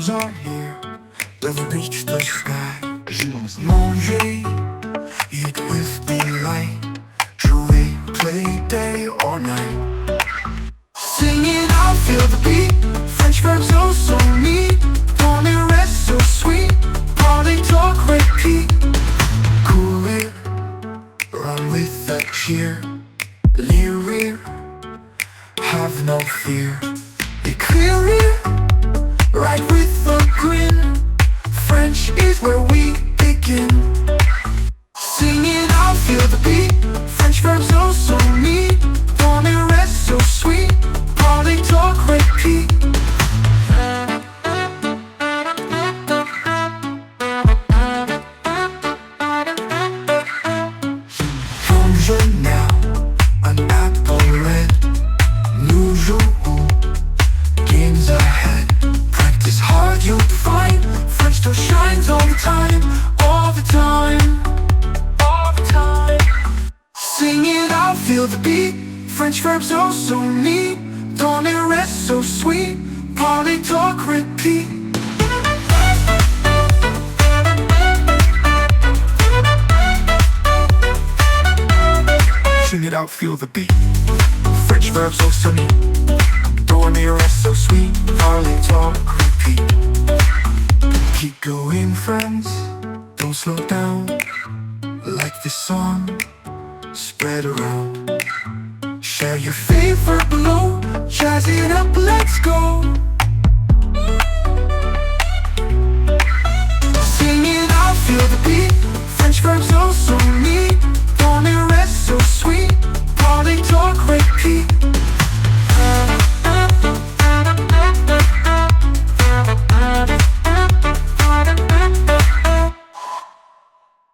verbs are here, they've reached the sky. Manger, eat with delight. Jouer, play day or night. Sing it out, feel the beat. French verbs oh so neat. Tourner, rest so sweet. Parler, talk, repeat. Courir, run with a cheer. Lire, have no fear. Écrire, write with a grin. French is where we begin. Sing it out, feel the beat. French verbs oh so neat. Tourner, rest so sweet. Parler, talk, repeat. Plonge now, an apple red. Nous jouons, games ahead. Practice hard, you'll find French still shines all the time, all the time, all the time. Sing it out, feel the beat. French verbs oh so neat. Tourner, rest so sweet. Parler, talk, repeat. Sing it out, feel the beat. French verbs oh so neat. Tourner, rest so sweet. Parler, talk, repeat. Keep going, friends, don't slow down. Like this song, spread around. Share your favorite below. Jazz it up, let's go. Sing it out, feel the beat. French verbs oh